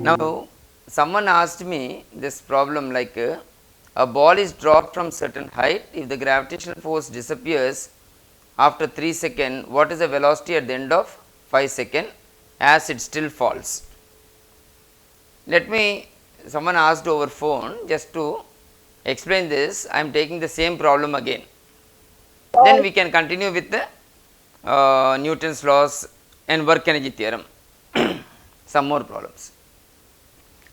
Now, someone asked me this problem like a ball is dropped from certain height. If the gravitational force disappears after 3 seconds, what is the velocity at the end of 5 seconds as it still falls? Let me, someone asked over phone, just to explain this, I am taking the same problem again. Then we can continue with the Newton's laws and work energy theorem, some more problems.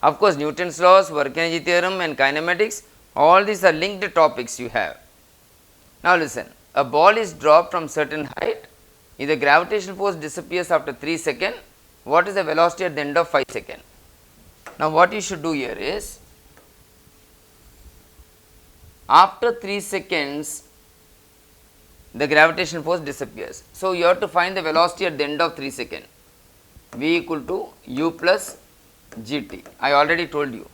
Of course, Newton's laws, work energy theorem and kinematics, all these are linked topics you have. Now listen, a ball is dropped from certain height. If the gravitational force disappears after 3 seconds, what is the velocity at the end of 5 seconds? Now what you should do here is, after 3 seconds, the gravitational force disappears. So you have to find the velocity at the end of 3 seconds. V equal to u plus gt. I already told you.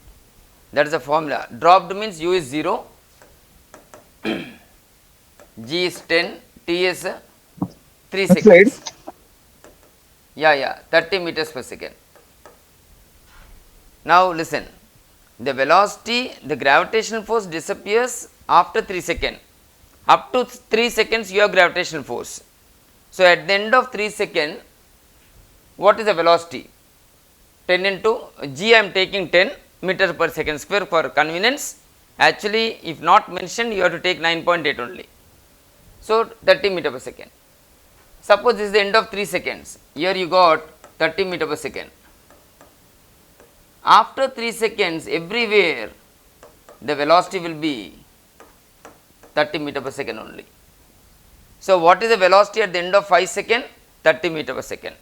That is the formula. Dropped means u is 0, g is 10, t is 3 seconds. Yeah, 30 meters per second. Now listen, the velocity, the gravitational force disappears after 3 seconds. Up to 3 seconds you have gravitational force. So at the end of 3 seconds, what is the velocity? 10 into g, I am taking 10 meters per second square for convenience. Actually, if not mentioned, you have to take 9.8 only. So 30 meter per second. Suppose this is the end of 3 seconds. Here you got 30 meter per second. After 3 seconds, everywhere the velocity will be 30 meter per second only. So what is the velocity at the end of 5 seconds? 30 meter per second.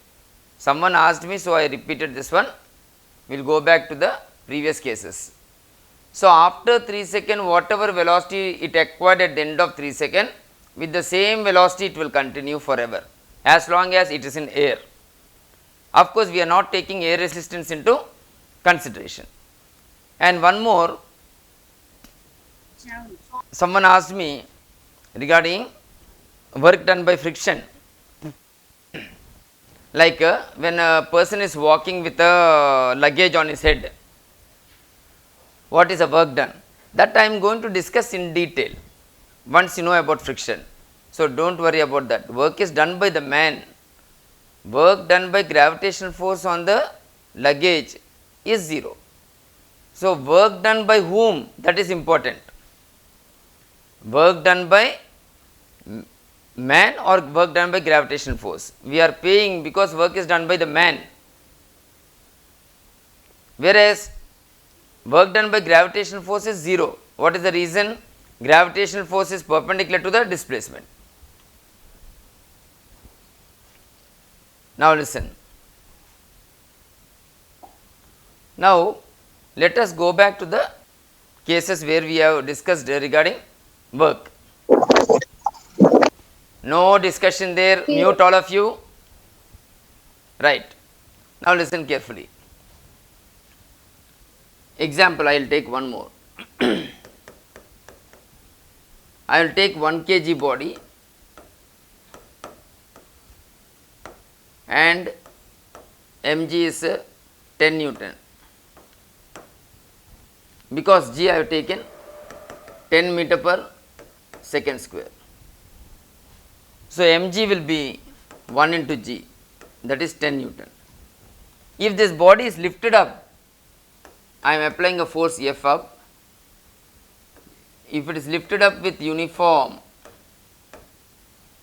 Someone asked me, so I repeated this one. We will go back to the previous cases. So after 3 seconds, whatever velocity it acquired at the end of 3 seconds, with the same velocity it will continue forever, as long as it is in air. Of course, we are not taking air resistance into consideration. And one more, someone asked me regarding work done by friction. Like when a person is walking with a luggage on his head, what is the work done? That I am going to discuss in detail once you know about friction. So don't worry about that. Work is done by the man. Work done by gravitational force on the luggage is 0. So work done by whom? That is important. Work done by man or work done by gravitational force? We are paying because work is done by the man. Whereas work done by gravitational force is 0. What is the reason? Gravitational force is perpendicular to the displacement. Now listen. Now let us go back to the cases where we have discussed regarding work. No discussion there, mute all of you. Right. Now listen carefully. Example, I will take one more. I will take 1 kg body and mg is 10 Newton. Because g I have taken 10 meter per second square. So mg will be 1 into g, that is 10 Newton. If this body is lifted up, I am applying a force F up. If it is lifted up with uniform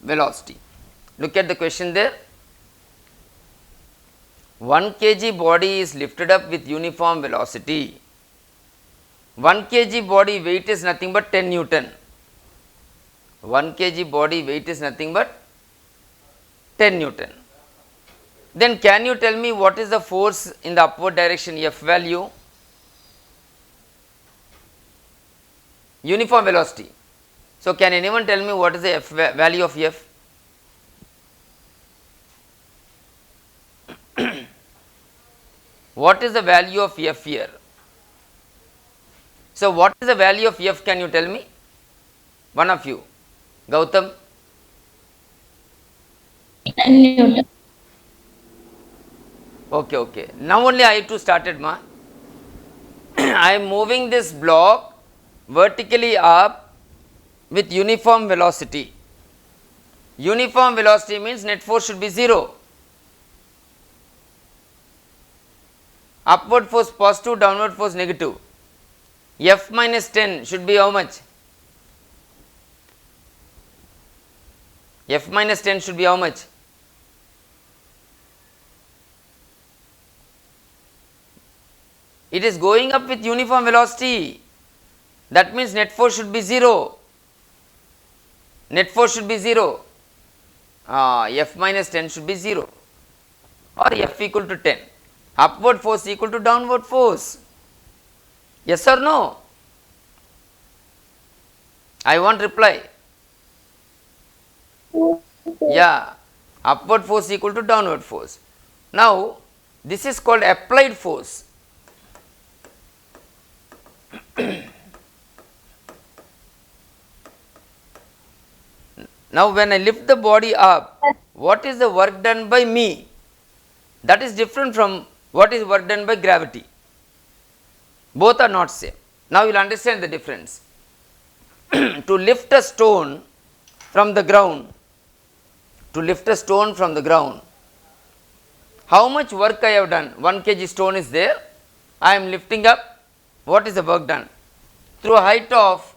velocity, look at the question there. 1 kg body is lifted up with uniform velocity. 1 kg body weight is nothing but 10 Newton. 1 kg body weight is nothing but 10 Newton. Then can you tell me what is the force in the upward direction, F value? Uniform velocity. So can anyone tell me what is the F value of F? What is the value of F here? So what is the value of F, can you tell me? One of you. Gautam? 10 Newton. Okay, okay. Now only I too started, ma. I am moving this block vertically up with uniform velocity. Uniform velocity means net force should be 0. Upward force positive, downward force negative. F minus 10 should be how much? F minus 10 should be how much? It is going up with uniform velocity. That means net force should be 0. Net force should be 0. F minus 10 should be 0 or F equal to 10. Upward force equal to downward force. Yes or no? I want reply. Yeah, upward force equal to downward force. Now, this is called applied force. Now, when I lift the body up, what is the work done by me? That is different from what is work done by gravity. Both are not same. Now, you will understand the difference. To lift a stone from the ground, how much work I have done? 1 kg stone is there, I am lifting up. What is the work done? Through a height of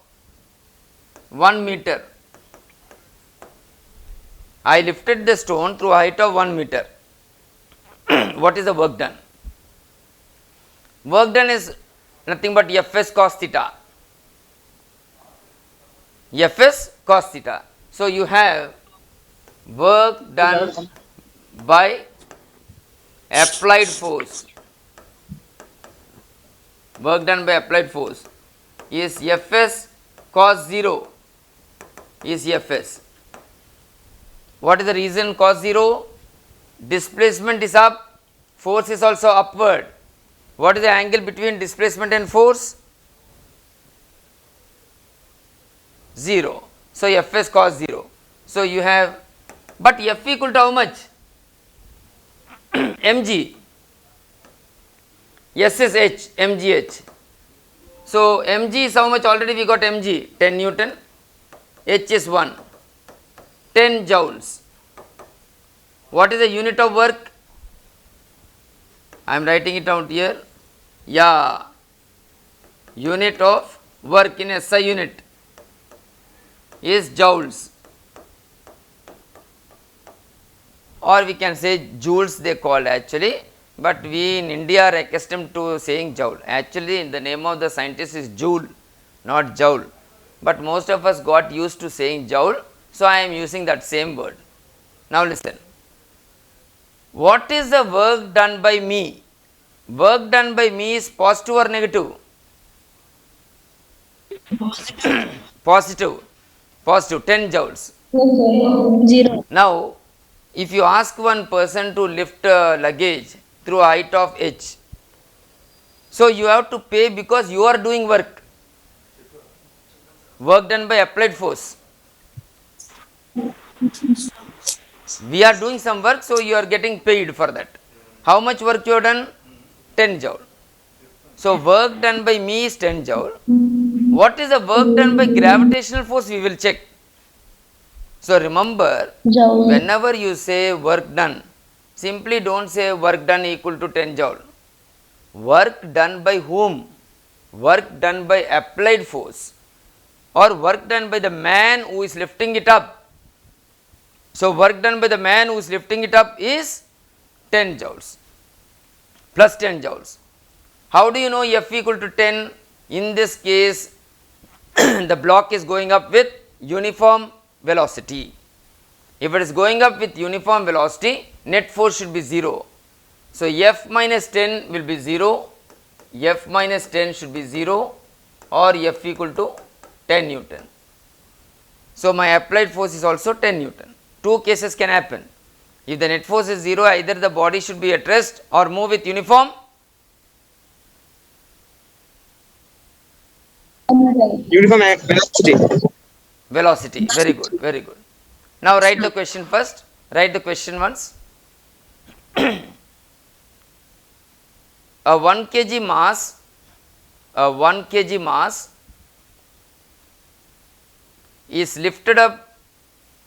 1 meter, I lifted the stone through a height of 1 meter. What is the work done? Work done is nothing but Fs cos theta. Fs cos theta. So, you have work done by applied force. Work done by applied force is Fs cos 0 is Fs. What is the reason cos 0? Displacement is up, force is also upward. What is the angle between displacement and force? 0. So, Fs cos 0. So, you have, but F equal to how much? mg. S is h, mgh. So, mg is how much? Already we got mg, 10 Newton, h is 1, 10 joules. What is the unit of work? I am writing it out here. Yeah, unit of work in SI unit is joules, or we can say joules they call actually, but we in India are accustomed to saying joule. Actually, the name of the scientist is Joule, not joule, but most of us got used to saying joule, so I am using that same word. Now listen, what is the work done by me? Work done by me is positive or negative? Positive. Positive, 10 joules. 0. Now, if you ask one person to lift luggage through a height of h, so you have to pay because you are doing work. Work done by applied force. We are doing some work, so you are getting paid for that. How much work you have done? 10 joule. So, work done by me is 10 joule. What is the work done by gravitational force? We will check. So, remember, Joule. whenever you say work done, simply do not say work done equal to 10 joule. Work done by whom? Work done by applied force, or work done by the man who is lifting it up. So, work done by the man who is lifting it up is 10 joules plus 10 joules. How do you know F equal to 10? In this case, the block is going up with uniform velocity. If it is going up with uniform velocity, net force should be 0. So, F minus 10 will be 0, F minus 10 should be 0, or F equal to 10 Newton. So, my applied force is also 10 Newton. Two cases can happen. If the net force is 0, either the body should be at rest or move with uniform velocity. velocity. Very good, very good. Now, write the question first, write the question once. a 1 kg mass, a 1 kg mass is lifted up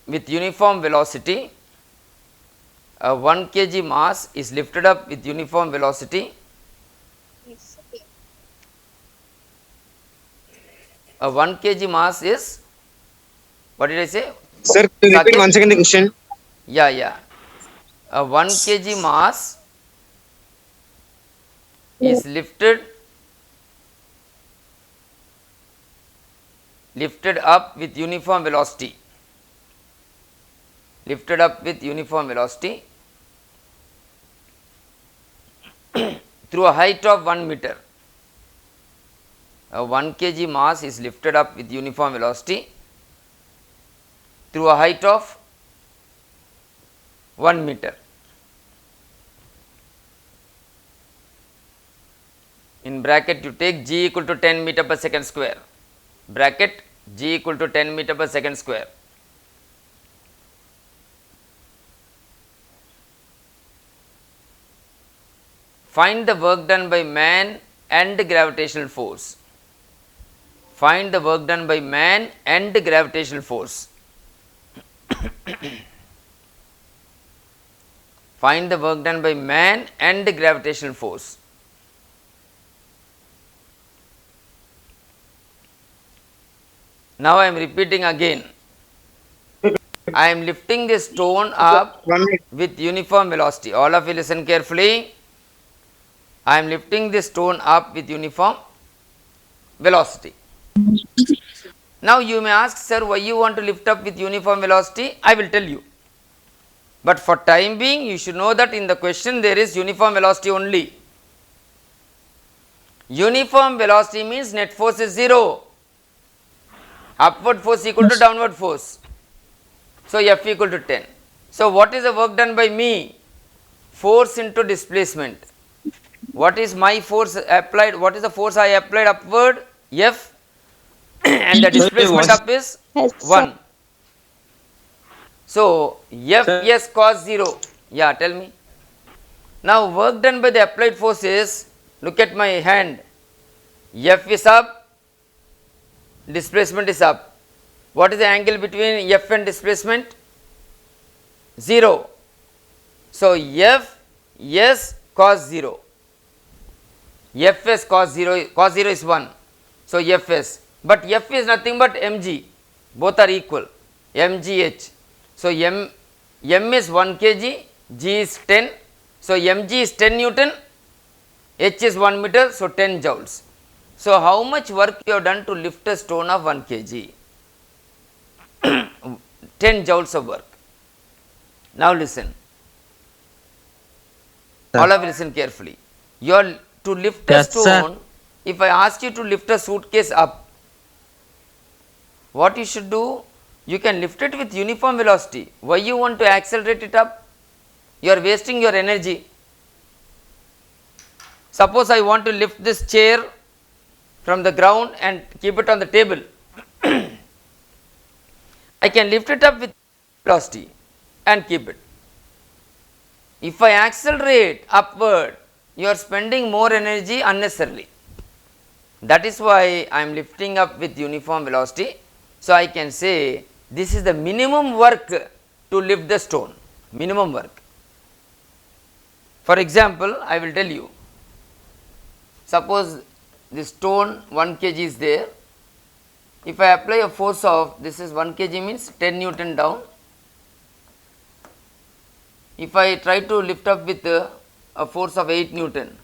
with uniform velocity. A 1 kg mass is lifted up with uniform velocity. A 1 kg mass is, what did I say? Sir, can you repeat once again the question? Yeah. A 1 kg mass is lifted up with uniform velocity. Lifted up with uniform velocity through a height of 1 meter. A 1 kg mass is lifted up with uniform velocity through a height of 1 meter. In bracket you take g equal to 10 meter per second square. Bracket g equal to 10 meter per second square. Find the work done by man and gravitational force. Find the work done by man and gravitational force. Find the work done by man and gravitational force. Now I am repeating again. I am lifting this stone up 1 minute. with uniform velocity. All of you listen carefully. I am lifting this stone up with uniform velocity. Now you may ask, sir, why you want to lift up with uniform velocity? I will tell you. But for time being, you should know that in the question there is uniform velocity only. Uniform velocity means net force is 0. Upward force equal to downward force. So F equal to 10. So what is the work done by me? Force into displacement. What is my force applied? What is the force I applied upward? F. And the displacement up is 1. So F yes cos 0. Yeah, tell me. Now work done by the applied force is, look at my hand. F is up, displacement is up. What is the angle between F and displacement? 0. So F yes cos 0. Fs cos 0 is 1. So Fs, but F is nothing but mg, both are equal, mgh. So m is 1 kg, g is 10. So mg is 10 Newton, h is 1 meter, so 10 joules. So how much work you have done to lift a stone of 1 kg? 10 joules of work. Now listen. All of you listen carefully. You are to lift a stone. If I ask you to lift a suitcase up, what you should do? You can lift it with uniform velocity. Why you want to accelerate it up? You are wasting your energy. Suppose I want to lift this chair from the ground and keep it on the table. I can lift it up with velocity and keep it. If I accelerate upward, you are spending more energy unnecessarily. That is why I am lifting up with uniform velocity. So I can say this is the minimum work to lift the stone, minimum work. For example, I will tell you, suppose the stone 1 kg is there. If I apply a force of, this is 1 kg means 10 Newton down. If I try to lift up with a force of 8 Newton,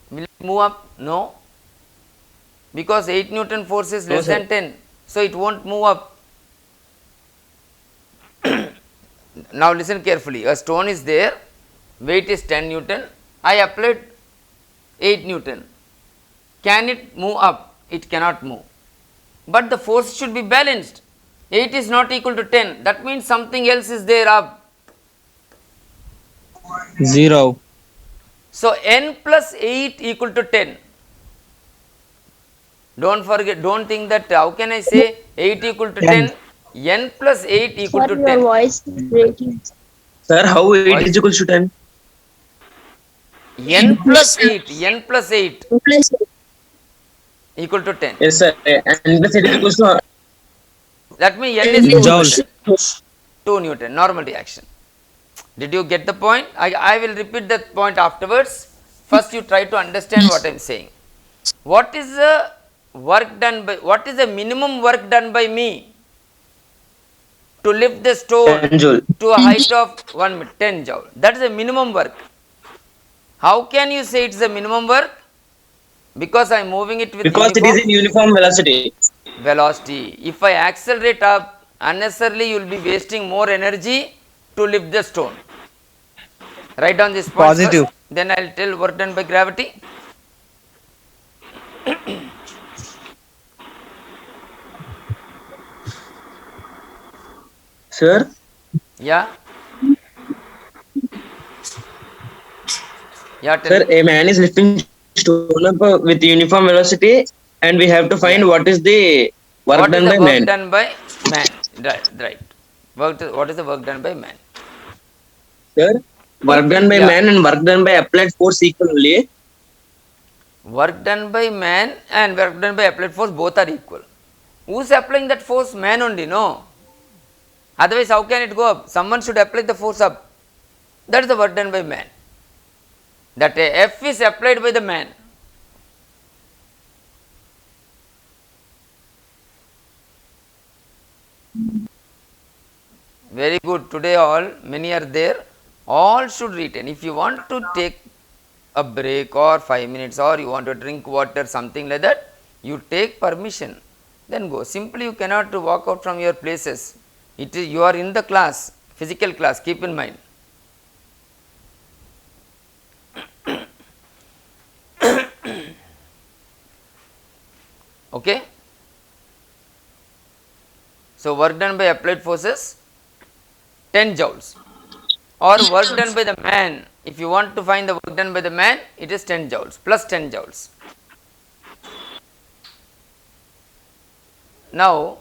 will it move up? No, because 8 Newton force is less than 10, so it won't move up. Now listen carefully, a stone is there, weight is 10 Newton, I applied 8 Newton. Can it move up? It cannot move. But the force should be balanced. 8 is not equal to 10, that means something else is there up. 0. So n plus 8 equal to 10. Don't forget, don't think that how can I say 8 equal to 10, n plus 8 equal to 10. Your voice is breaking. Sir, how 8 is equal to 10? n plus 8, n plus 8 plus equal to 10. Yes, sir. And plus it equals to That means n is 2 joules. Newton. 2 Newton, normal reaction. Did you get the point? I will repeat that point afterwards. First you try to understand what I am saying. What is the work done by, what is the minimum work done by me to lift the stone 10 joule. to a height of 1 meter, 10 joule. That is the minimum work. How can you say it's the minimum work? Because I am moving it with Because it is in uniform velocity. velocity. If I accelerate up, unnecessarily you will be wasting more energy to lift the stone. Write down this point Positive. first, then I will tell work done by gravity. Sir, Yeah. Yeah, tell sir, me. a man is lifting stone up with uniform velocity, and we have to find Yeah. what is the work What is done the by work man. done by man? Right, right. What is the work done by man? Sir, work done by Yeah. man and work done by applied force equal only. Work done by man and work done by applied force both are equal. Who's applying that force? Man only, no? Otherwise, how can it go up? Someone should apply the force up. That is the work done by man. That F is applied by the man. Very good. Today all, many are there. All should retain. If you want to take a break or 5 minutes or you want to drink water, something like that, you take permission. Then go. Simply you cannot walk out from your places. It is, you are in the class, physical class, keep in mind. Okay. So, work done by applied forces 10 joules, or work done by the man. If you want to find the work done by the man, it is 10 joules plus 10 joules. Now,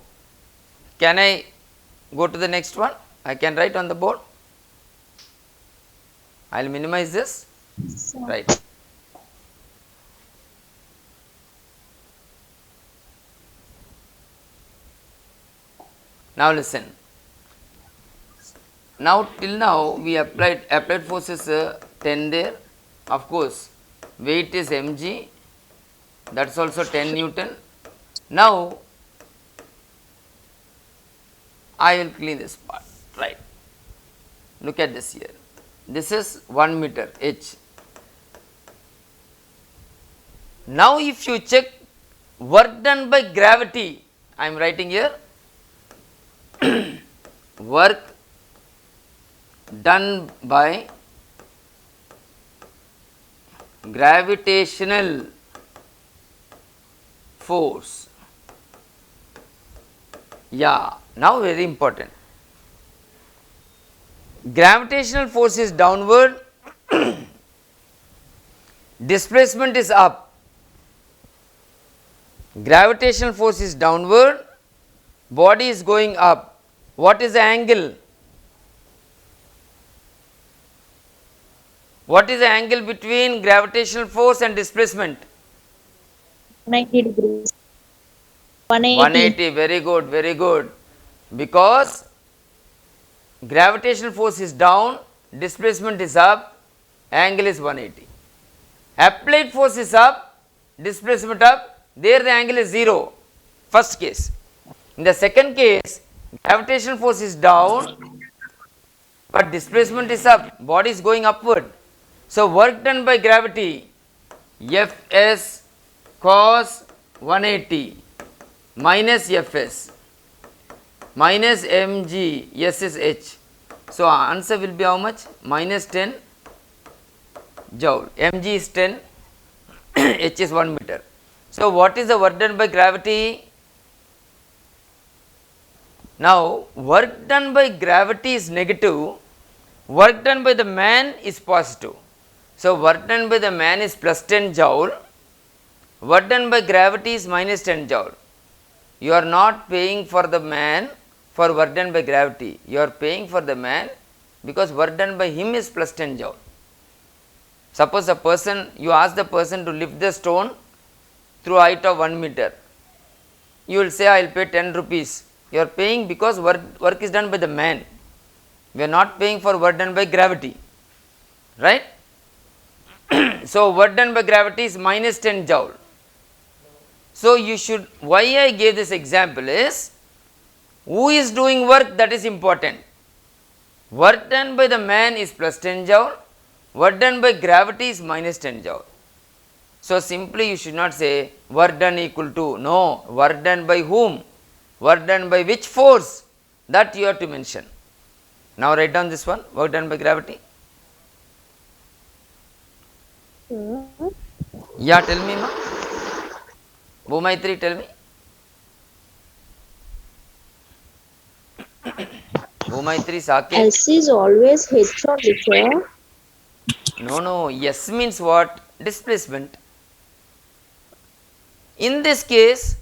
can I go to the next one? I can write on the board. I will minimize this. Right. Now listen. Now till now we applied forces 10 there. Of course, weight is mg. That's also 10 Newton. Now I will clean this part. Right. Look at this here. This is 1 meter h. Now if you check work done by gravity, I am writing here work done by gravitational force. Yeah, now very important. Gravitational force is downward, displacement is up. Gravitational force is downward, body is going up. What is the angle? What is the angle between gravitational force and displacement? 90 degrees. 180. 180. Very good, very good. Because gravitational force is down, displacement is up, angle is 180. Applied force is up, displacement up, there the angle is 0. First case. In the second case, gravitational force is down, but displacement is up, body is going upward. So, work done by gravity Fs cos 180 minus Fs minus mg, S is h. So, answer will be how much? Minus 10 joule, mg is 10, h is 1 meter. So, what is the work done by gravity? Now, work done by gravity is negative, work done by the man is positive. So, work done by the man is plus 10 joule, work done by gravity is minus 10 joule. You are not paying for the man for work done by gravity, you are paying for the man because work done by him is plus 10 joule. Suppose a person, you ask the person to lift the stone through height of 1 meter. You will say, I will pay 10 rupees. You are paying because work is done by the man. We are not paying for work done by gravity. Right? So, work done by gravity is minus 10 joule. So, you should, why I gave this example is, who is doing work, that is important. Work done by the man is plus 10 joule, work done by gravity is minus 10 joule. So, simply you should not say work done equal to, no, work done by whom, work done by which force, that you have to mention. Now, write down this one, work done by gravity. Yeah, tell me, ma. Bhumaitri, tell me. Bhumaitri, Saket. S is always H only, sir. No, S means what? Displacement. In this case,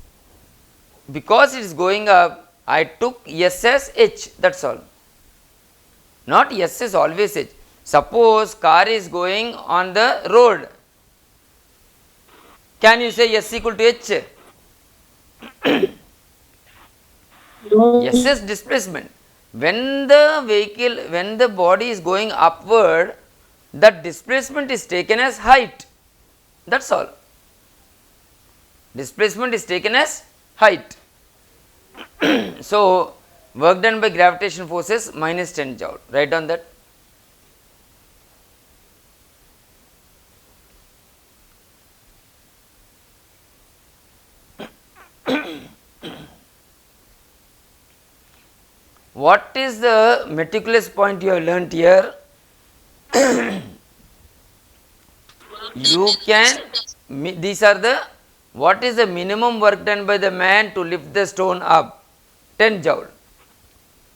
because it is going up, I took S as H, that is all. Not S is always H. Suppose car is going on the road. Can you say S equal to H? No. S is displacement. When the vehicle, when the body is going upward, that displacement is taken as height. That is all. Displacement is taken as height. So, work done by gravitational force is minus 10 joule. Write down that. What is the meticulous point you have learnt here? You can, these are the, what is the minimum work done by the man to lift the stone up? 10 joule.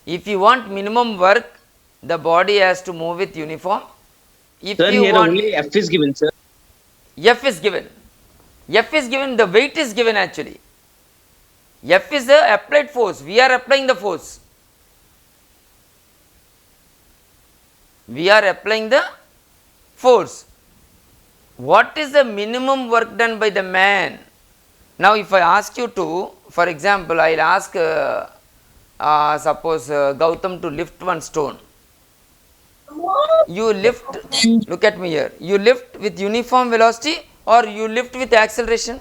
If you want minimum work, the body has to move with uniform. If Sir, you here want, only F is given, sir. F is given. F is given, the weight is given actually. F is the applied force, we are applying the force. We are applying the force. What is the minimum work done by the man? Now, if I ask you to, for example, I will ask suppose Gautam to lift one stone. You lift, look at me here, you lift with uniform velocity or you lift with acceleration?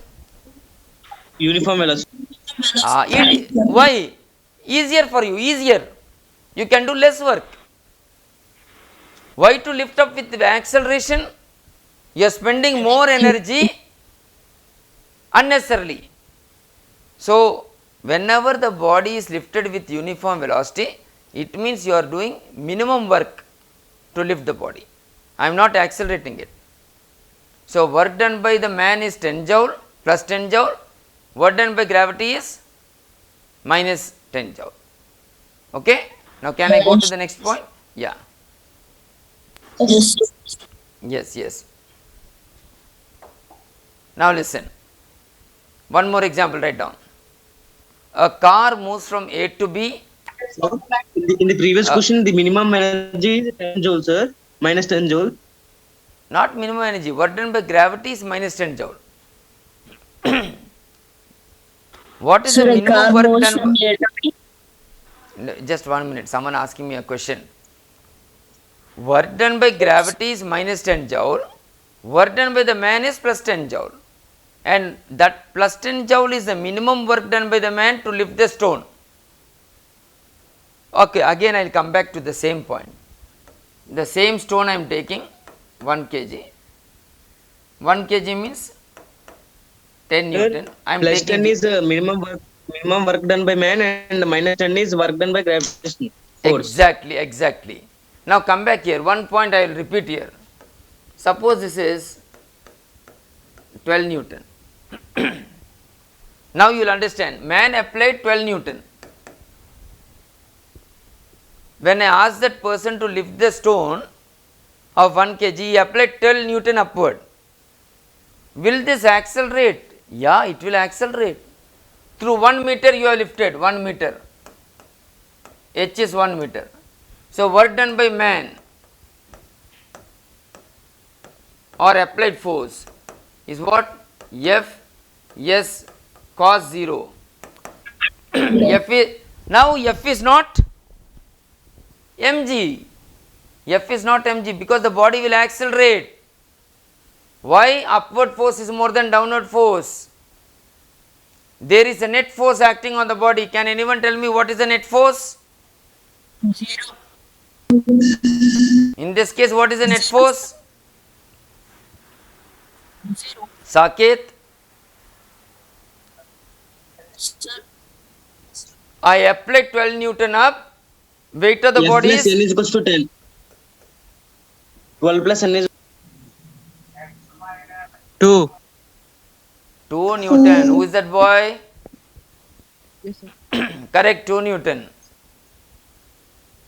Uniform velocity. Why? Easier for you, easier. You can do less work. Why to lift up with the acceleration? You are spending more energy unnecessarily. So, whenever the body is lifted with uniform velocity, it means you are doing minimum work to lift the body. I am not accelerating it. So, work done by the man is 10 joule plus 10 joule, work done by gravity is minus 10 joule. Okay? Now, can I go to the next point? Yeah. Yes. Now, listen. One more example, write down. A car moves from A to B. In the previous question, the minimum energy is 10 joule, sir. Minus 10 joule. Not minimum energy. Work done by gravity is minus 10 joule. What is the minimum work done? Just 1 minute. Someone asking me a question. Work done by gravity is minus 10 joule. Work done by the man is plus 10 joule. And that plus 10 joule is the minimum work done by the man to lift the stone. Okay, again I will come back to the same point. The same stone I am taking 1 kg. 1 kg means 10 Newton. I am Plus taking 10 is minimum work done by man, and minus 10 is work done by gravitational force. Exactly. Now come back here. One point I will repeat here. Suppose this is 12 Newton. Now you will understand. Man applied 12 Newton. When I asked that person to lift the stone of 1 kg, he applied 12 Newton upward. Will this accelerate? Yeah, it will accelerate. Through 1 meter you have lifted 1 meter. H is 1 meter. So, work done by man or applied force is what? F S cos 0. F is, now F is not mg. F is not mg because the body will accelerate. Why? Upward force is more than downward force. There is a net force acting on the body. Can anyone tell me what is the net force? 0. In this case, what is the net force? 0. Saket, Sir. I apply 12 Newton up. Weight of the F body plus is N is equals to 10. 12 plus N is 2. 2 Newton. Who is that boy? Yes, sir. Correct, 2 Newton.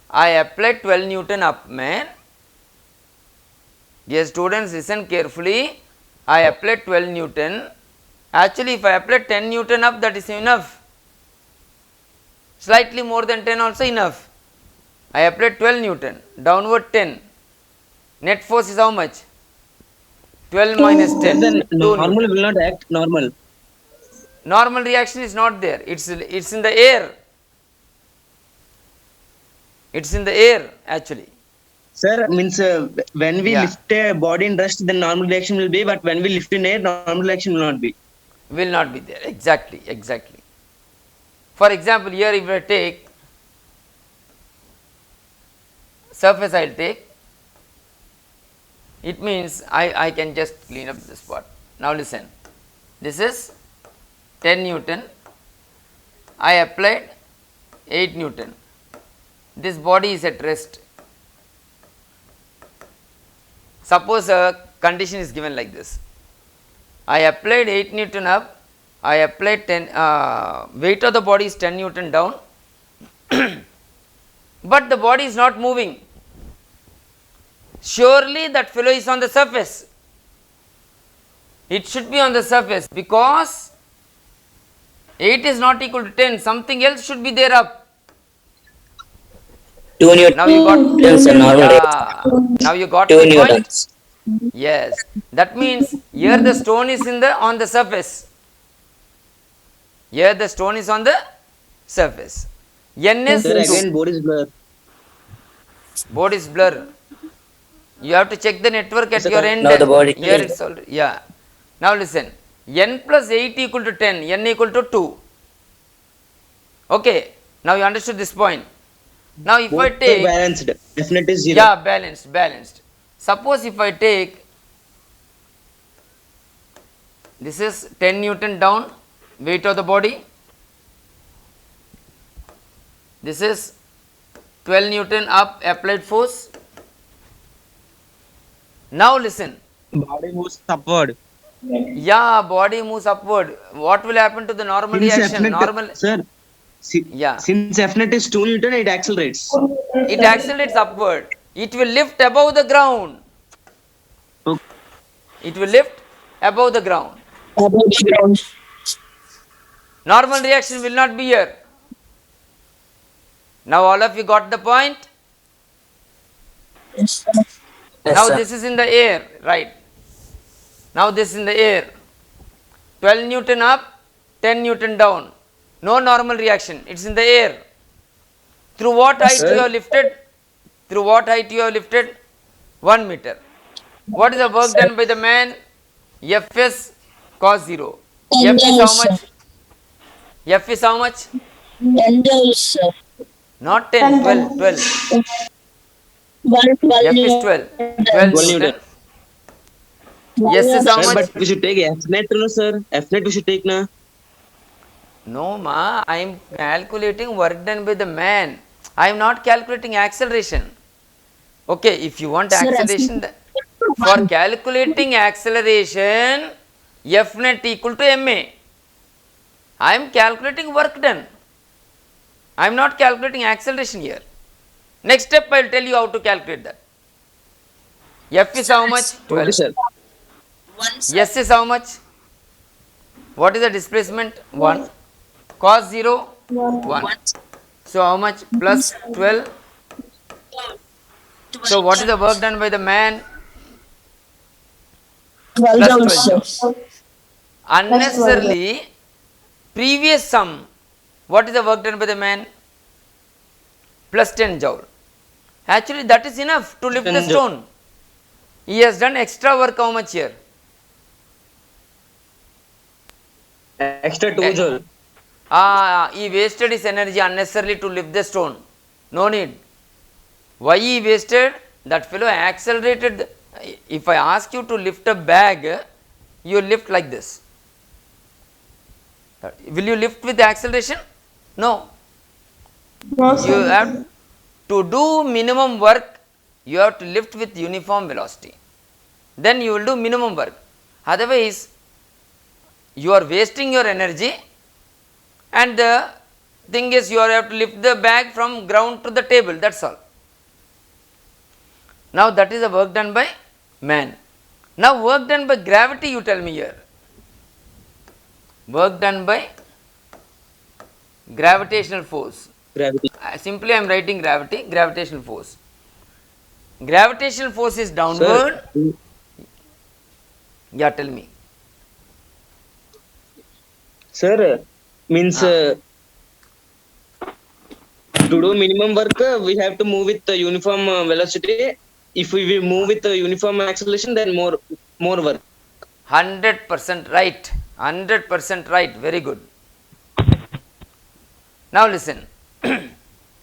I applied 12 Newton up, man. Dear students, listen carefully. I applied 12 Newton. Actually, if I apply 10 Newton up, that is enough. Slightly more than 10 also enough. I applied 12 Newton. Downward 10. Net force is how much? 12 minus 10. Then 2 normal Newton. will not act normal. Normal reaction is not there. It's in the air. It's in the air actually. Sir, means when we Yeah. lift a body in rest, then normal reaction will be, but when we lift in air, normal reaction will not be. Will not be there. Exactly. For example, here if I take surface, I will take. It means I can just clean up this part. Now listen. This is 10 Newton. I applied 8 Newton. This body is at rest. Suppose a condition is given like this. I applied 8 Newton up. I applied 10, weight of the body is 10 Newton down. But the body is not moving. Surely that fellow is on the surface. It should be on the surface because 8 is not equal to 10. Something else should be there up. 2 Newtons. Now you got Normal now you got 2 my point. Newtons. Yes, that means here the stone is on the surface. Here the stone is on the surface. N is Sir, 2. again board is blur. Board is blur. You have to check the network at Sir, your end. now the body- Here it's already, yeah. Now listen, n plus 8 equal to 10, n equal to 2. Okay, now you understood this point. Now if I Both are take, balanced. Definite is 0. yeah, balanced. Suppose if I take, this is 10 Newton down, weight of the body. This is 12 Newton up, applied force. Now listen, Body moves upward. yeah, body moves upward. What will happen to the normal reaction? Normal, Sir, Yeah. since F net is 2 Newton, it accelerates. it accelerates upward. It will lift above the ground. Okay. It will lift above the ground. Above the ground. Normal reaction will not be here. Now all of you got the point? Yes, sir. Yes, Now sir. this is in the air, right? Now this is in the air. 12 Newton up, 10 Newton down. No normal reaction. It's in the air. Through what height sir. you have lifted? Through what height you have lifted? 1 meter. What is the work done by the man? Fs cos 0. F is how much? F is how much? 10 joules, sir. Not 10, 12, 12. 112 F is 12. 12 12 Newton. Newton. S is how Sir, much? but we should take F net, no, sir. F net we should take now. No, ma, I am calculating work done by the man. I am not calculating acceleration. Okay, if you want Sir, acceleration, for calculating acceleration, F net equal to ma. I am calculating work done. I am not calculating acceleration here. Next step, I will tell you how to calculate that. F is how much? Okay, 12. sir. S is how much? What is the displacement? 1. Cos 0? 1. So how much? Plus 12. So what is the work done by the man? 12 plus joules, 12 sir. joules. Unnecessarily, previous sum, what is the work done by the man? Plus 10 joule. Actually, that is enough to lift the 10 joule. stone. He has done extra work how much here? Extra 2 joule. He wasted his energy unnecessarily to lift the stone. No need. Why he wasted? That fellow accelerated. If I ask you to lift a bag, you lift like this. Will you lift with acceleration? No. No, You have to do minimum work, you have to lift with uniform velocity. Then you will do minimum work. Otherwise, you are wasting your energy, and the thing is you have to lift the bag from ground to the table, that's all. Now that is the work done by man. Now work done by gravity, you tell me here. Work done by gravitational force. Gravity. Simply I am writing gravity, gravitational force. Gravitational force is downward. Sir, Yeah, tell me. sir, means to do minimum work, we have to move with the uniform velocity. If we will move with the uniform acceleration, then more work. 100% right. 100% right. Very good. Now listen.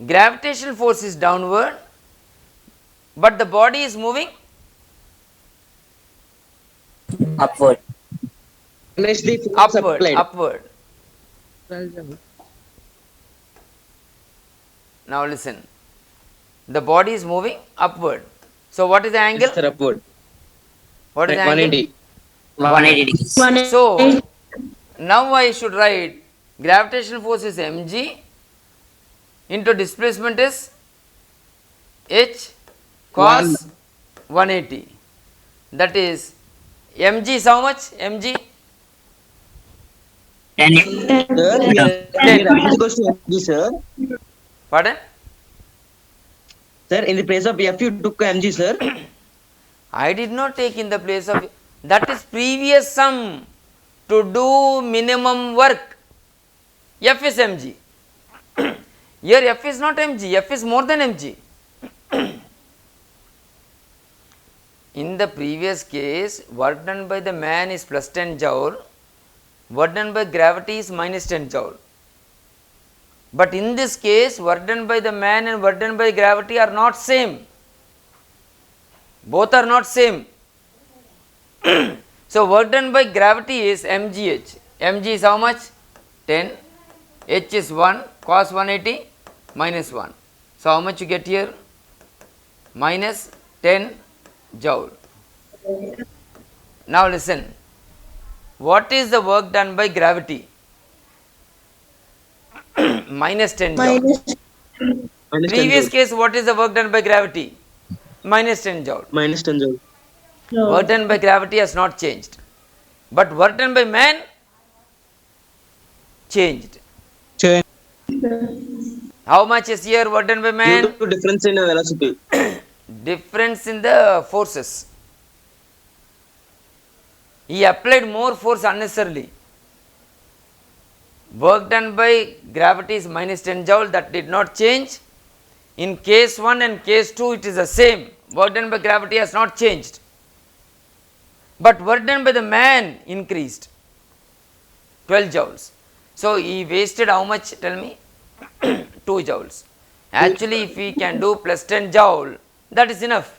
Gravitational force is downward, but the body is moving upward. Against the force upward. applied. Upward. Now listen. The body is moving upward. So what is the angle? Yes, sir, upward. What is the angle? 180. 180 degrees. So now I should write gravitational force is mg into displacement is h cos 180. That is mg is how much? mg 10. Sir, here is equals to mg, sir. Pardon? Sir, in the place of F, you took mg, sir. I did not take in the place of, that is previous sum to do minimum work. F is mg. Here F is not mg, F is more than mg. In the previous case, work done by the man is plus 10 joule, work done by gravity is minus 10 joule. But in this case, work done by the man and work done by gravity are not same. Both are not same. So work done by gravity is mgh. Mg is how much? 10. H is 1, cos 180 minus 1. So how much you get here? Minus 10 joule. Now listen. What is the work done by gravity? Minus 10 joule. Minus 10 Previous joule. case, what is the work done by gravity? Minus 10 joule. Minus 10 joule. Work done by gravity has not changed. But work done by man changed. Change. How much is here work done by Due man? to difference in velocity. Difference in the forces. He applied more force unnecessarily. Work done by gravity is minus 10 joule, that did not change. In case 1 and case 2 it is the same. Work done by gravity has not changed. But work done by the man increased 12 joules. So he wasted how much, tell me? 2 joules. Actually if we can do plus 10 joule, that is enough.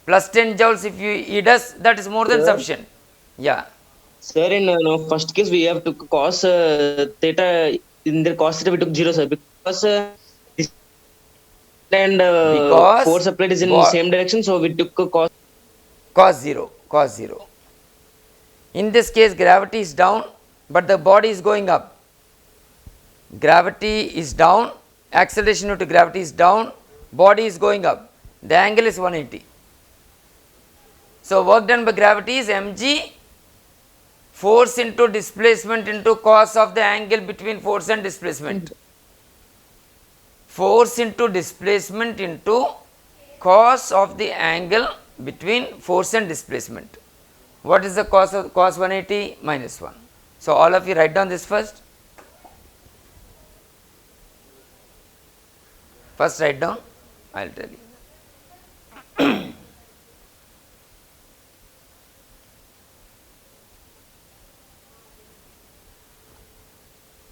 Plus 10 joules if he does, that is more than Sir. sufficient. Yeah. Sir, in first case, we have to cos theta. In the cos theta, we took 0, sir, because this and Because force applied is in what? same direction, so we took cos. Cos 0, cos 0. In this case gravity is down, but the body is going up. Gravity is down, acceleration due to gravity is down, body is going up. The angle is 180. So work done by gravity is mg force into displacement into cos of the angle between force and displacement. Force into displacement into cos of the angle between force and displacement. What is the cos of cos 180? Minus 1. So, all of you write down this first. First write down, I will tell you.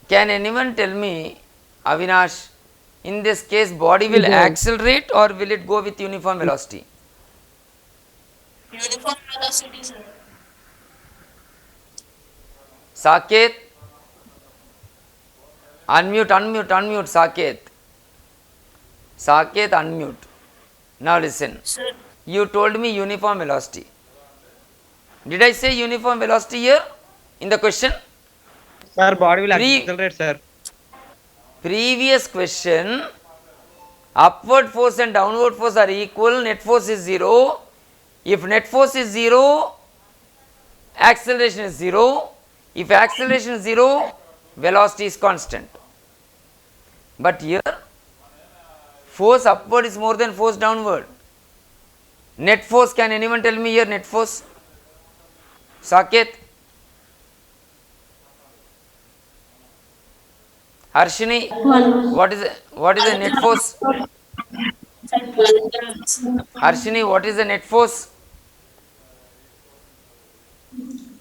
Can anyone tell me, Avinash, in this case body will accelerate or will it go with uniform velocity? Uniform velocity, sir. Saket, unmute Saket. Saket, unmute. Now listen, Sir, you told me uniform velocity. Did I say uniform velocity here in the question? Sir, body will Pre- accelerate, sir. Previous question, upward force and downward force are equal, net force is 0. If net force is 0, acceleration is 0. If acceleration is 0, velocity is constant. But here, force upward is more than force downward. Net force, can anyone tell me here net force? Saket? Harshini, what is the net force? Harshini, what is the net force?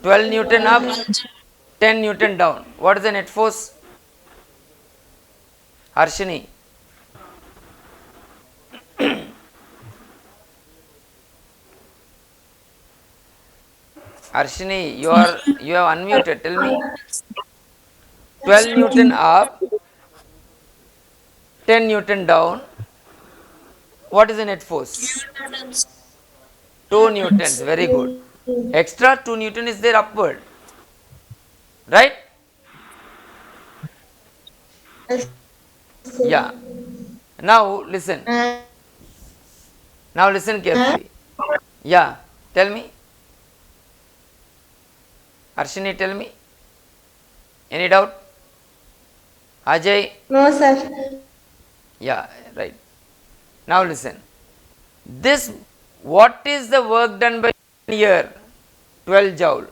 12 Newton up, 10 Newton down. What is the net force? Harshini. Harshini, you have unmuted. Tell me. 12 Newton up, 10 Newton down. What is the net force? 2 Newtons. Very good. Extra 2 Newton is there upward. Right? Yeah. Now listen. Now listen carefully. Yeah. Tell me. Harshini, tell me. Any doubt? Ajay? No, sir. Yeah, right. Now listen. This, what is the work done by man here? 12 joule.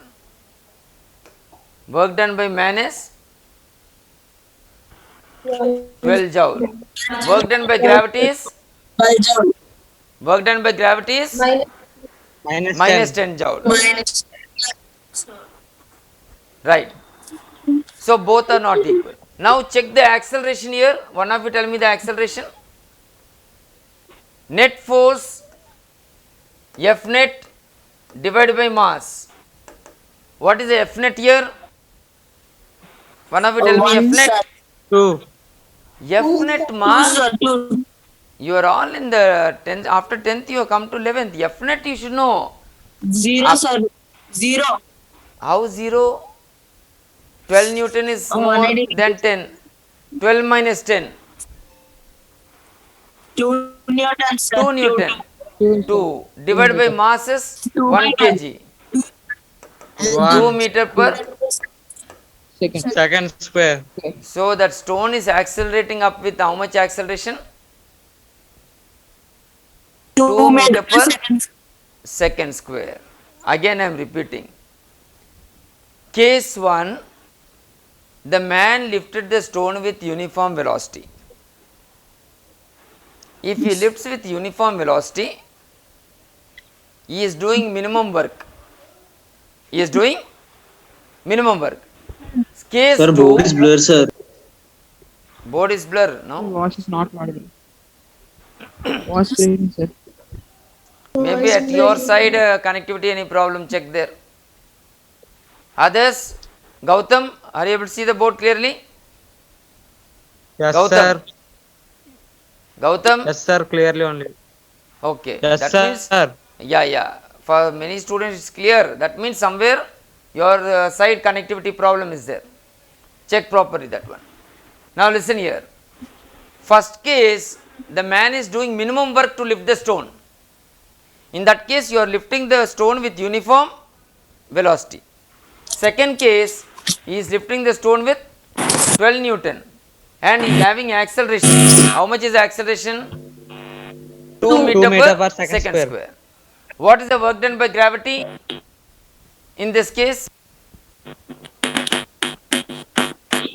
Work done by man is 12 joule. Work done by gravity is? Work done by gravity is? Minus 10 joule. Right. So both are not equal. Now check the acceleration here. One of you tell me the acceleration. Net force F net divided by mass. What is the F net here? One of you tell me F net. 2. F net mass. You are all in the 10th. After 10th you have come to 11th. F net you should know. 0, sir. 0. How 0? 12 Newton is more 180. than 10. 12 minus 10. 2 Newton, sir. 2 Newton. 2 divided by mass is 1 kg. 2 meter per. Second square. So that stone is accelerating up with how much acceleration? 2 meter per second square. Again I am repeating. Case 1, the man lifted the stone with uniform velocity. If he lifts with uniform velocity, he is doing minimum work. He is doing minimum work. Case Sir, 2, board is blur, sir. board is blur, no? Voice is not audible. Voice breaking, sir. Maybe at your side connectivity, any problem, check there. Others, Gautam, are you able to see the board clearly? Yes, Gautam. sir. Gautam? Yes, sir. Clearly only. Okay. Yes, that sir. means, yeah. For many students it's clear. That means somewhere your side connectivity problem is there. Check properly that one. Now listen here. First case, the man is doing minimum work to lift the stone. In that case, you are lifting the stone with uniform velocity. Second case, he is lifting the stone with 12 Newton and he is having acceleration. How much is acceleration? 2 meter per second square. What is the work done by gravity in this case?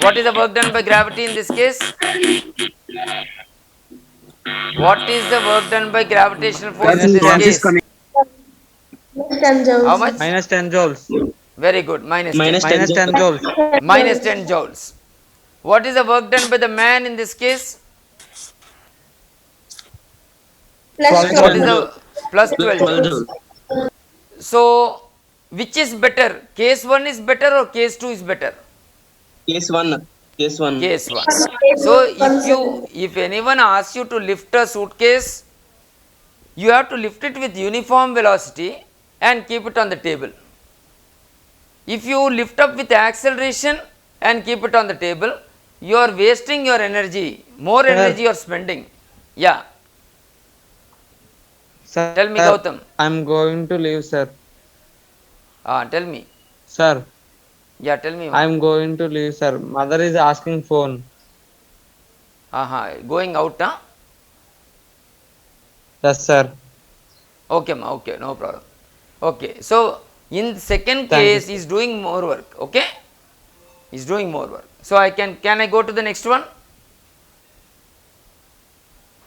What is the work done by gravity in this case? What is the work done by gravitational force in Minus this 10. case? How much? Minus 10 joules. Very good. Minus 10. Minus 10 Minus 10 joules. Minus 10 joules. What is the work done by the man in this case? Plus What is 12. the plus 12 12 joules? joules. So, which is better? Case 1 is better or case 2 is better? Case 1. Case 1. Case 1. So, if anyone asks you to lift a suitcase, you have to lift it with uniform velocity and keep it on the table. If you lift up with acceleration and keep it on the table, you are wasting your energy, more energy you are spending. Yeah, Sir, tell me, Gautam. I'm going to leave, sir. Tell me. Sir, Yeah, tell me. I'm going to leave, sir. Mother is asking phone. Going out, huh? Yes, sir. Okay, ma, okay, no problem. Okay, so in second Thank you, case, he is doing more work. Okay, he is doing more work. So I can I go to the next one?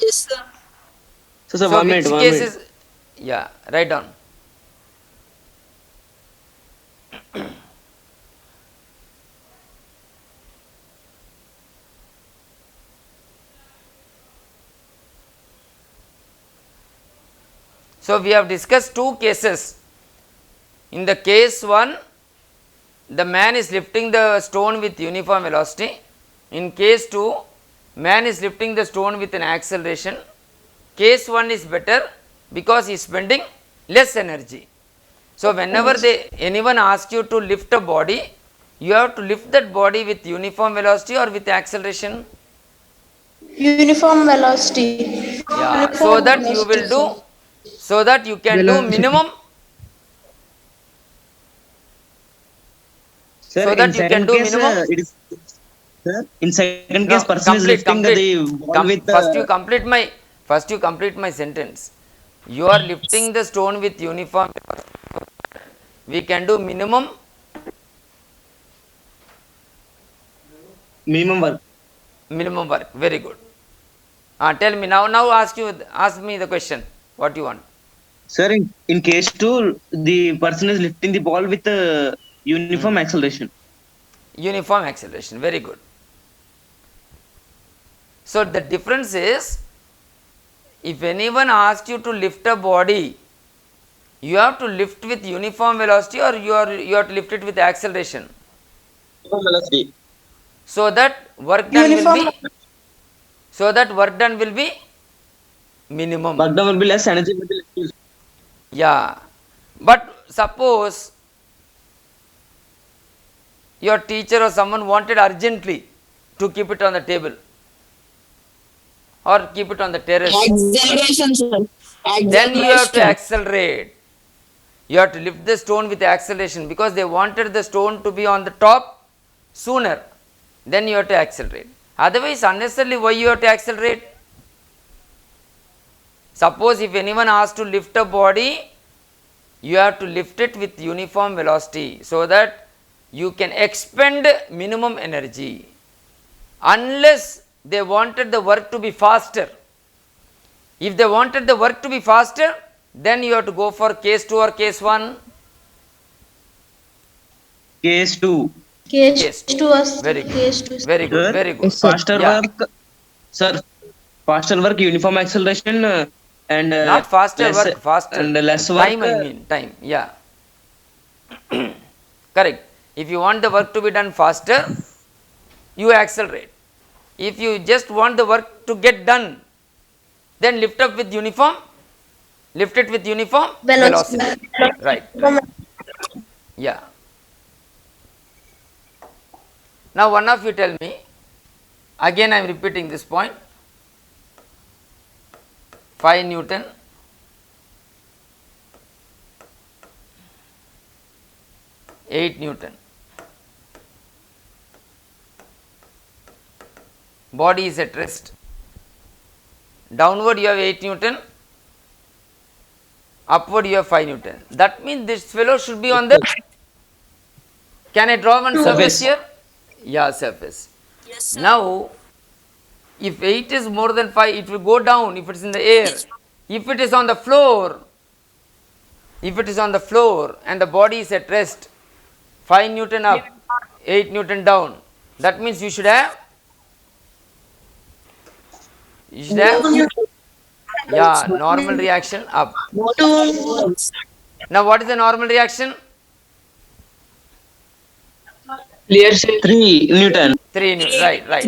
Yes, sir. So, So 1 which minute, 1 case minute. is? Yeah, write down. So we have discussed two cases. In the case 1, the man is lifting the stone with uniform velocity. In case 2, man is lifting the stone with an acceleration. Case 1 is better because he is spending less energy. So whenever anyone asks you to lift a body, you have to lift that body with uniform velocity or with acceleration. Uniform velocity. Yeah, so that you will do, so that you can do Velocity. minimum, Sir, so in that you can second do case, minimum. it is. Sir, in second No, case, person is lifting the ball with first you complete my sentence. You are lifting the stone with uniform velocity. We can do minimum minimum work. work. Very good. Tell me now. Now ask me the question. What you want? Sir, in case 2, the person is lifting the ball with uniform acceleration. Uniform acceleration. Very good. So the difference is, if anyone asks you to lift a body, you have to lift with uniform velocity or you have to lift it with acceleration. Uniform velocity. So that work done will be minimum. Work done will be less, energy will be less. Yeah, but suppose your teacher or someone wanted urgently to keep it on the table or keep it on the terrace, Acceleration, sir. then you have to Acceleration. accelerate. You have to lift the stone with acceleration because they wanted the stone to be on the top sooner. Then you have to accelerate. Otherwise, unnecessarily, why you have to accelerate? Suppose if anyone asks to lift a body, you have to lift it with uniform velocity so that you can expend minimum energy. Unless they wanted the work to be faster. If they wanted the work to be faster, then you have to go for case 2 or case 1. Case 2. Case 2 was Very good. case 2. Very good. Sir, Very good. Yes, sir. Faster Yeah. work. Sir, faster work, uniform acceleration, and Not faster less, work, faster. and less work. Time, I mean, time. Yeah. Correct. If you want the work to be done faster, you accelerate. If you just want the work to get done, then lift it with uniform velocity. Right. Yeah. Now one of you tell me, again I am repeating this point, 5 Newton, eight Newton. Body is at rest. Downward you have 8 Newton, upward you have 5 Newton. That means this fellow should be on the, can I draw one surface Surface. here? Yeah, surface. Yes, sir. Now, if 8 is more than 5, it will go down if it is in the air. If it is on the floor, and the body is at rest, 5 Newton up, 8 Newton down, that means you should have, yeah, normal reaction up. Now, what is the normal reaction? Clear, sir. 3 Newton. 3 Newton, right.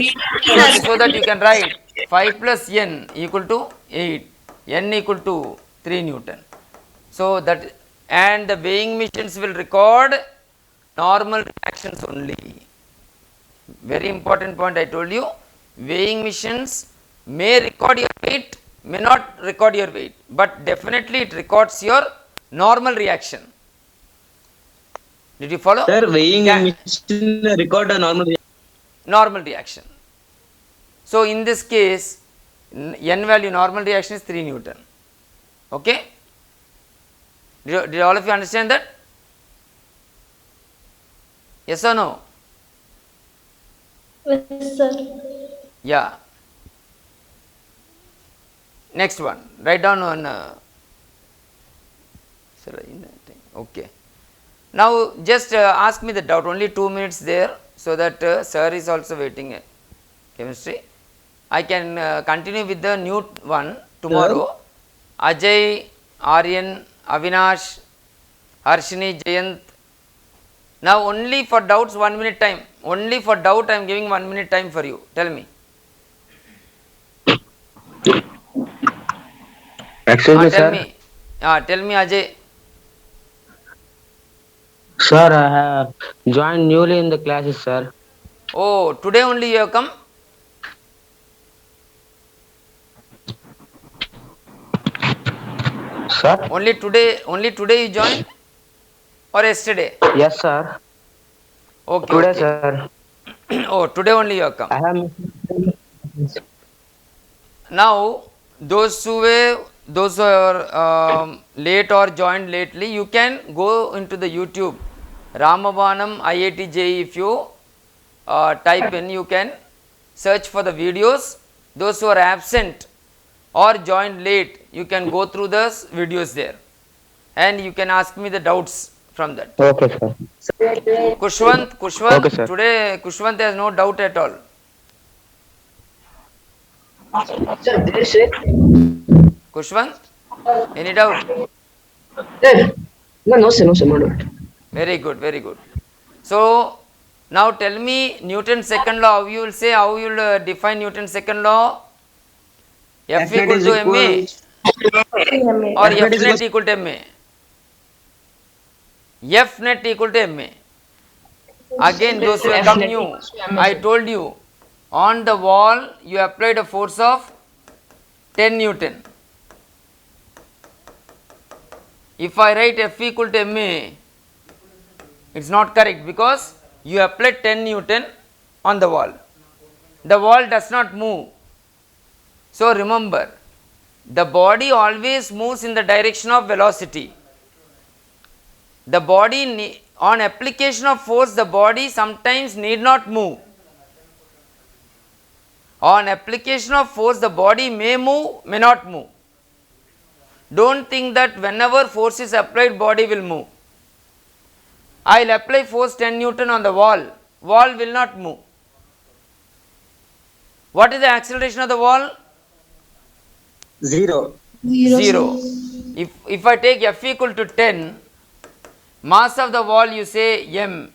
So that you can write 5 plus n equal to 8, n equal to 3 Newton. So that, and the weighing machines will record normal reactions only. Very important point I told you. Weighing machines may record your weight, may not record your weight, but definitely it records your normal reaction. Did you follow? Sir, weighing Can- machine record a normal. normal reaction. So in this case, n value normal reaction is 3 Newton. Okay? Did all of you understand that? Yes or no? Yes, sir. Yeah. Next one. Write down on. Okay. Now just ask me the doubt. Only 2 minutes there, so that sir is also waiting. Chemistry. I can continue with the new one tomorrow. Ajay, Aryan, Avinash, Harshini, Jayant. Now only for doubts 1 minute time. Only for doubt I am giving 1 minute time for you. Tell me. Excuse me, Tell sir. me. Tell me, Ajay. Sir, I have joined newly in the classes, sir. Oh, today only you have come? Sir? Only today you joined? Or yesterday? Yes, sir. Okay. Today, okay. sir. Oh, today only you have come. I have. Now, those who are late or joined lately, you can go into the YouTube. Ramabanam IIT JEE, if you type in, you can search for the videos. Those who are absent or joined late, you can go through the videos there. And you can ask me the doubts from that. Okay, sir. Kushwant, Okay, sir. today Kushwant has no doubt at all. Kushwant, any doubt? No, sir, no doubt. Very good, very good. So, now tell me Newton's second law, how you will say, how you will define Newton's second law? F F net equal is to ma equal- or F net F is net equal- equal to ma? F net equal to ma. Again, those who have come new, I told you, on the wall you applied a force of 10 Newton. If I write F equal to ma, it is not correct because you applied 10 Newton on the wall. The wall does not move. So remember, the body always moves in the direction of velocity. The body, on application of force, the body sometimes need not move. On application of force, the body may move, may not move. Don't think that whenever force is applied, body will move. I will apply force 10 Newton on the wall will not move. What is the acceleration of the wall? 0. 0. If I take F equal to 10, mass of the wall you say m,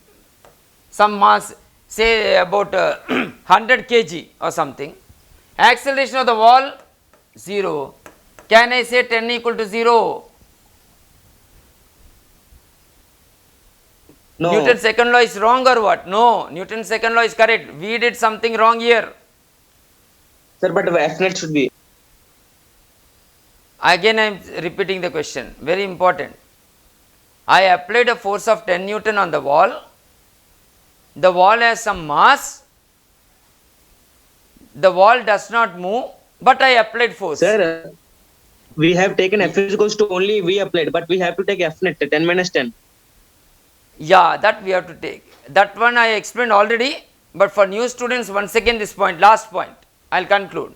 some mass, say about 100 kg or something. Acceleration of the wall 0. Can I say 10 equal to 0? No. Newton's second law is wrong or what? No, Newton's second law is correct. We did something wrong here. Sir, but F net should be. Again I am repeating the question, very important. I applied a force of 10 Newton on the wall has some mass, the wall does not move, but I applied force. Sir, We have taken F is equals to only V applied, but we have to take F net 10 minus 10. Yeah, that we have to take. That one I explained already, but for new students, once again this point, last point, I will conclude.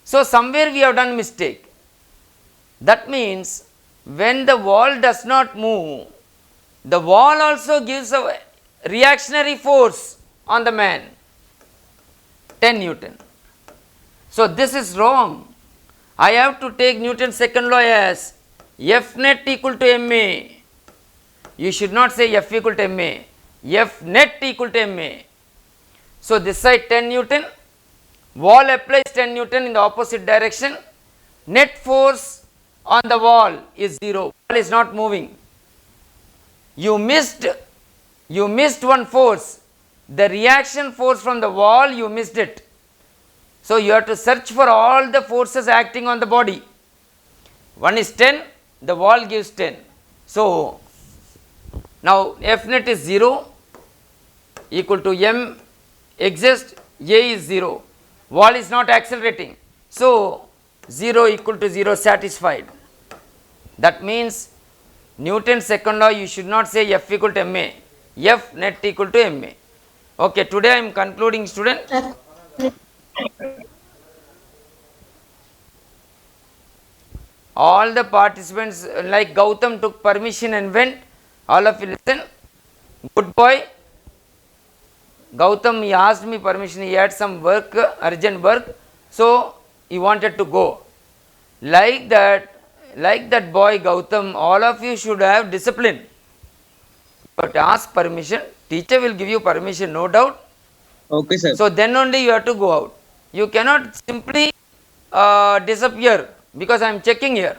So, somewhere we have done mistake. That means, when the wall does not move, the wall also gives a reactionary force on the man, 10 Newton. So, this is wrong. I have to take Newton's second law as F net equal to ma. You should not say F equal to ma, F net equal to ma. So, this side 10 Newton, wall applies 10 Newton in the opposite direction, net force on the wall is 0, wall is not moving. You missed one force, the reaction force from the wall, you missed it. So, you have to search for all the forces acting on the body. One is 10, the wall gives 10. So, now F net is 0 equal to m exists, A is 0, wall is not accelerating. So, 0 equal to 0 satisfied. That means, Newton's second law you should not say F equal to ma, F net equal to ma. Okay, today I am concluding, student. All the participants, like Gautam took permission and went, all of you listen. Good boy. Gautam, he asked me permission, he had some work, urgent work, so he wanted to go. Like that boy Gautam, all of you should have discipline. But ask permission, teacher will give you permission, no doubt. Okay, sir. So then only you have to go out. You cannot simply disappear, because I am checking here.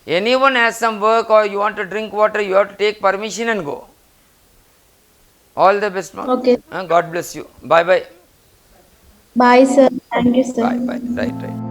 Anyone has some work or you want to drink water, you have to take permission and go. All the best, ma'am. Okay. God bless you. Bye bye. Bye, sir. Thank you, sir. Bye bye. Right.